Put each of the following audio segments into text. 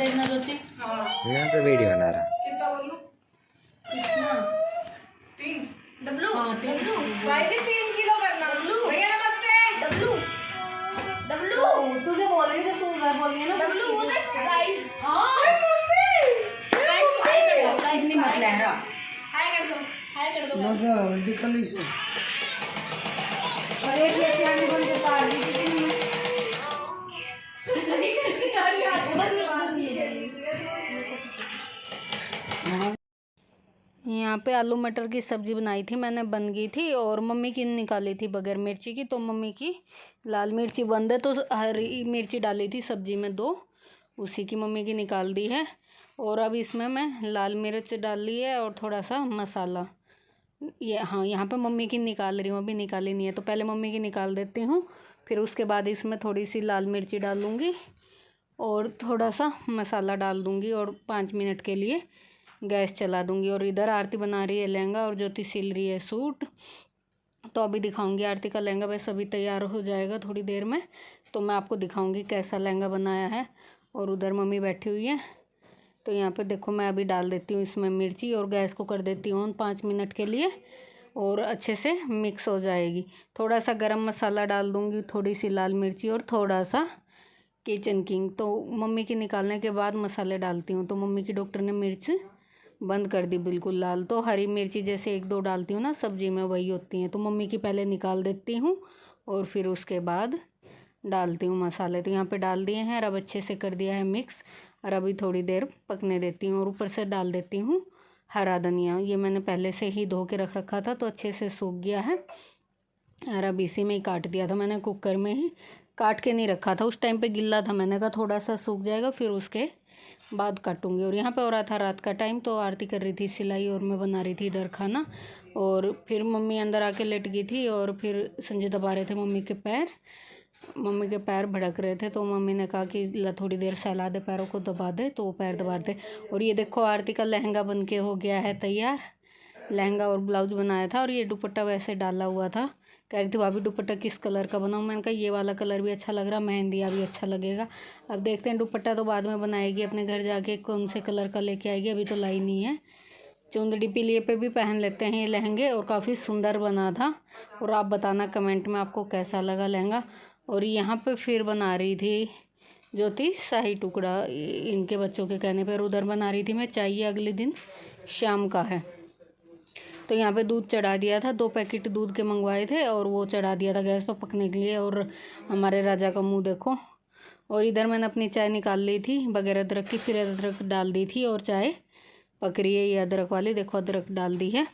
देखना ज्योति। मैं तो वीडियो बना रहा। कितना बोलूं? कितना? 3 डब्लू। हाँ 3 भाई जी 3 किलो करना। भैया नमस्ते। डब्लू डब्लू तुझे बोल रही थी, तू उधर बोल रही है ना डब्लू। गाइस हां गाइस हाय कर दो, गाइस नहीं मत लहरा। हाय कर दो मजा वर्टिकली से। अरे ये क्या नहीं बन के तार दी थी नहीं कैसे आ रही है उधर यहाँ पे आलू मटर की सब्जी बनाई थी मैंने, बन गई थी। और मम्मी की निकाली थी बगैर मिर्ची की, तो मम्मी की लाल मिर्ची बंद है तो हरी मिर्ची डाली थी सब्जी में 2, उसी की मम्मी की निकाल दी है। और अब इसमें मैं लाल मिर्च डाल ली है और थोड़ा सा मसाला। ये हाँ यहाँ पे मम्मी की निकाल रही हूँ, अभी निकाली नहीं है, तो पहले मम्मी की निकाल देती हूँ। फिर उसके बाद इसमें थोड़ी सी लाल मिर्ची डालूँगी और थोड़ा सा मसाला डाल दूँगी और 5 मिनट के लिए गैस चला दूँगी। और इधर आरती बना रही है लहंगा और ज्योति सिल रही है सूट। तो अभी दिखाऊंगी आरती का लहंगा, बस अभी तैयार हो जाएगा थोड़ी देर में, तो मैं आपको दिखाऊंगी कैसा लहंगा बनाया है। और उधर मम्मी बैठी हुई है। तो यहाँ पे देखो मैं अभी डाल देती हूँ इसमें मिर्ची और गैस को कर देती हूँ 5 मिनट के लिए, और अच्छे से मिक्स हो जाएगी। थोड़ा सा गरम मसाला डाल दूँगी, थोड़ी सी लाल मिर्ची और थोड़ा सा किचन किंग। तो मम्मी की निकालने के बाद मसाले डालती हूँ। तो मम्मी की डॉक्टर ने मिर्च बंद कर दी बिल्कुल लाल, तो हरी मिर्ची जैसे 1-2 डालती हूँ ना सब्जी में, वही होती हैं। तो मम्मी की पहले निकाल देती हूँ और फिर उसके बाद डालती हूँ मसाले। तो यहाँ पे डाल दिए हैं और अब अच्छे से कर दिया है मिक्स, और अभी थोड़ी देर पकने देती हूँ। और ऊपर से डाल देती हूँ हरा धनिया, ये मैंने पहले से ही धो के रख रखा था तो अच्छे से सूख गया है। और अब इसी में ही काट दिया था मैंने, कुकर में ही काट के नहीं रखा था, उस टाइम पे गिल्ला था, मैंने कहा थोड़ा सा सूख जाएगा फिर उसके बाद काटूंगी। और यहाँ पे हो रहा था रात का टाइम, तो आरती कर रही थी सिलाई और मैं बना रही थी इधर खाना। और फिर मम्मी अंदर आके लेट गई थी और फिर संजय दबा रहे थे मम्मी के पैर, मम्मी के पैर भड़क रहे थे। तो मम्मी ने कहा कि ला थोड़ी देर सहला दे, पैरों को दबा दे, तो वो पैर दबा दे। और ये देखो आरती का लहंगा बन के हो गया है तैयार। लहंगा और ब्लाउज बनाया था और ये दुपट्टा वैसे डाला हुआ था। कह रही थी भाभी दुपट्टा किस कलर का बनाऊँ, मैंने कहा ये वाला कलर भी अच्छा लग रहा, मेहंदिया भी अच्छा लगेगा। अब देखते हैं, दुपट्टा तो बाद में बनाएगी अपने घर जाके, कौन से कलर का लेके आएगी, अभी तो लाई नहीं है। चुंदड़ी पिलिए पे भी पहन लेते हैं ये लहंगे, और काफ़ी सुंदर बना था। और आप बताना कमेंट में आपको कैसा लगा लहंगा। और यहाँ पे फिर बना रही थी ज्योति शाही टुकड़ा इनके बच्चों के कहने पर, उधर बना रही थी मैं चाय, ये अगले दिन शाम का है। तो यहाँ पे दूध चढ़ा दिया था, 2 पैकेट दूध के मंगवाए थे और वो चढ़ा दिया था गैस पर पकने के लिए। और हमारे राजा का मुंह देखो। और इधर मैंने अपनी चाय निकाल ली थी बगैर अदरक की, फिर अदरक डाल दी थी और चाय पक रही है ये अदरक वाली, देखो अदरक डाल दी है।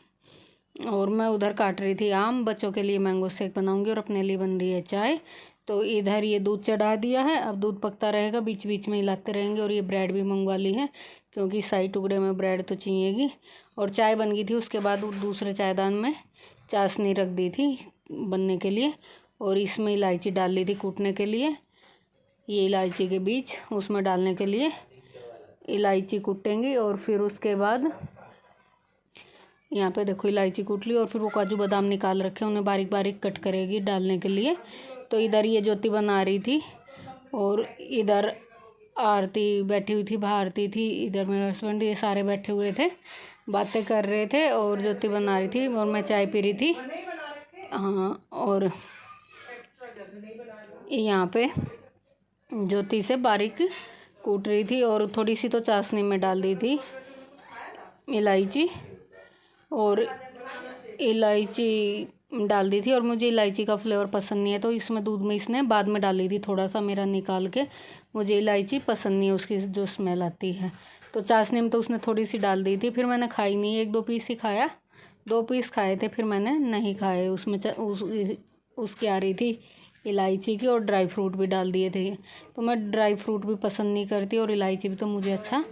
और मैं उधर काट रही थी आम, बच्चों के लिए मैंगो शेक बनाऊंगी और अपने लिए बन रही है चाय। तो इधर ये दूध चढ़ा दिया है, अब दूध पकता रहेगा, बीच बीच में हिलाते रहेंगे। और ये ब्रेड भी मंगवा ली है क्योंकि शाही टुकड़े में ब्रेड तो चाहिएगी। और चाय बन गई थी, उसके बाद दूसरे चायदान में चाशनी रख दी थी बनने के लिए। और इसमें इलायची डाल ली थी कूटने के लिए, ये इलायची के बीज उसमें डालने के लिए इलायची कूटेंगी। और फिर उसके बाद यहाँ पे देखो इलायची कूट ली, और फिर वो काजू बादाम निकाल रखे उन्हें बारीक बारीक कट करेगी डालने के लिए। तो इधर ये ज्योति बना रही थी और इधर आरती बैठी हुई थी, भारती थी, इधर मेरे हस्बैंड, ये सारे बैठे हुए थे, बातें कर रहे थे। और ज्योति बना रही थी और मैं चाय पी रही थी। हाँ, और यहाँ पे ज्योति से बारीक कूट रही थी और थोड़ी सी तो चाशनी में डाल दी थी इलायची, और इलायची डाल दी थी। और मुझे इलायची का फ्लेवर पसंद नहीं है, तो इसमें दूध में इसने बाद में डाली थी थोड़ा सा मेरा निकाल के, मुझे इलायची पसंद नहीं है उसकी जो स्मेल आती है। तो चाशनी में तो उसने थोड़ी सी डाल दी थी, फिर मैंने खाई नहीं, 1-2 पीस ही खाया, 2 पीस खाए थे, फिर मैंने नहीं खाए। उसमें उसकी आ रही थी इलायची की, और ड्राई फ्रूट भी डाल दिए थे। तो मैं ड्राई फ्रूट भी पसंद नहीं करती और इलायची भी तो मुझे अच्छा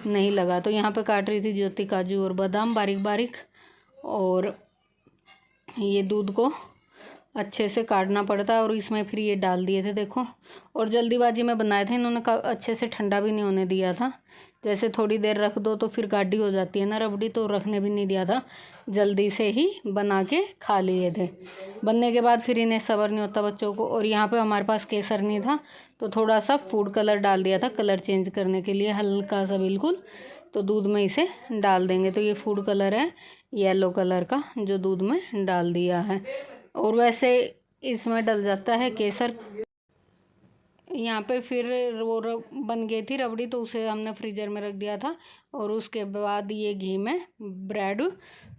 नहीं लगा। तो यहाँ पे काट रही थी ज्योति काजू और बादाम बारीक बारीक, और ये दूध को अच्छे से काटना पड़ता है। और इसमें फिर ये डाल दिए थे देखो, और जल्दीबाजी में बनाए थे इन्होंने, अच्छे से ठंडा भी नहीं होने दिया था जैसे थोड़ी देर रख दो तो फिर गाढ़ी हो जाती है ना रबड़ी, तो रखने भी नहीं दिया था, जल्दी से ही बना के खा लिए थे। बनने के बाद फिर इन्हें सब्र नहीं होता बच्चों को। और यहाँ पे हमारे पास केसर नहीं था तो थोड़ा सा फूड कलर डाल दिया था, कलर चेंज करने के लिए हल्का सा बिल्कुल। तो दूध में इसे डाल देंगे। तो ये फूड कलर है येलो कलर का, जो दूध में डाल दिया है। और वैसे इसमें डल जाता है केसर। यहाँ पे फिर वो बन गई थी रबड़ी, तो उसे हमने फ्रीज़र में रख दिया था। और उसके बाद ये घी में ब्रेड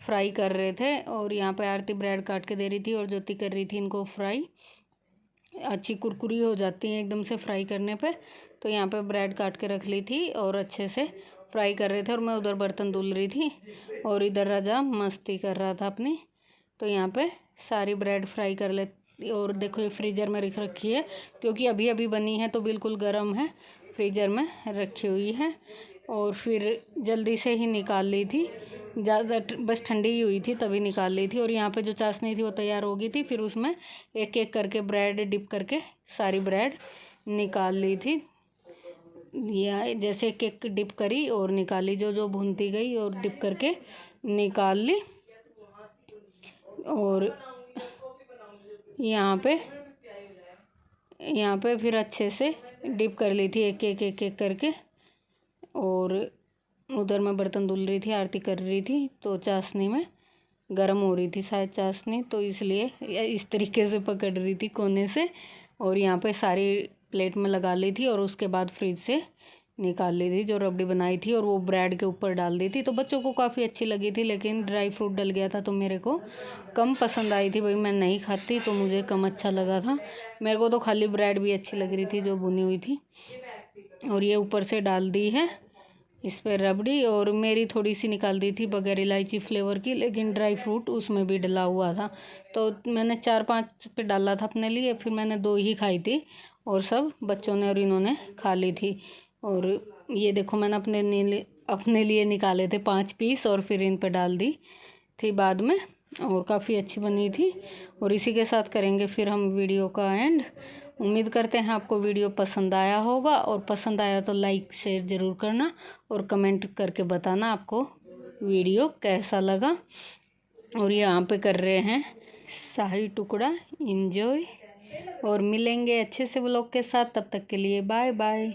फ्राई कर रहे थे। और यहाँ पे आरती ब्रेड काट के दे रही थी और ज्योति कर रही थी इनको फ्राई। अच्छी कुरकुरी हो जाती हैं एकदम से फ्राई करने पे। तो यहाँ पे ब्रेड काट के रख ली थी और अच्छे से फ्राई कर रहे थे। और मैं उधर बर्तन धुल रही थी और इधर राजा मस्ती कर रहा था अपनी। तो यहाँ पे सारी ब्रेड फ्राई कर ले। और देखो ये फ्रीज़र में रख रखी है, क्योंकि अभी अभी बनी है तो बिल्कुल गर्म है, फ्रीज़र में रखी हुई है। और फिर जल्दी से ही निकाल ली थी, ज़्यादा बस ठंडी ही हुई थी तभी निकाल ली थी। और यहाँ पे जो चाशनी थी वो तैयार हो गई थी। फिर उसमें एक एक करके ब्रेड डिप करके सारी ब्रेड निकाल ली थी। या जैसे एक एक डिप करी और निकाली, जो जो भूनती गई और डिप करके निकाल ली। और यहाँ पे फिर अच्छे से डिप कर ली थी एक एक करके। और उधर मैं बर्तन धुल रही थी, आरती कर रही थी। तो चाशनी में गर्म हो रही थी शायद चाशनी, तो इसलिए इस तरीके से पकड़ रही थी कोने से। और यहाँ पे सारी प्लेट में लगा ली थी और उसके बाद फ्रिज से निकाल ली थी जो रबड़ी बनाई थी। और वो ब्रेड के ऊपर डाल दी थी। तो बच्चों को काफ़ी अच्छी लगी थी, लेकिन ड्राई फ्रूट डल गया था तो मेरे को कम पसंद आई थी। भाई मैं नहीं खाती तो मुझे कम अच्छा लगा था। मेरे को तो खाली ब्रेड भी अच्छी लग रही थी जो भुनी हुई थी। और ये ऊपर से डाल दी है इस पर रबड़ी। और मेरी थोड़ी सी निकाल दी थी बगैर इलायची फ्लेवर की, लेकिन ड्राई फ्रूट उसमें भी डला हुआ था। तो मैंने 4-5 पे डाला था अपने लिए, फिर मैंने 2 ही खाई थी और सब बच्चों ने और इन्होंने खा ली थी। और ये देखो मैंने अपने लिए निकाले थे 5 पीस और फिर इन पे डाल दी थी बाद में। और काफ़ी अच्छी बनी थी। और इसी के साथ करेंगे फिर हम वीडियो का एंड। उम्मीद करते हैं आपको वीडियो पसंद आया होगा, और पसंद आया तो लाइक शेयर ज़रूर करना और कमेंट करके बताना आपको वीडियो कैसा लगा। और यहाँ पे कर रहे हैं शाही टुकड़ा एंजॉय। और मिलेंगे अच्छे से व्लॉग के साथ, तब तक के लिए बाय बाय।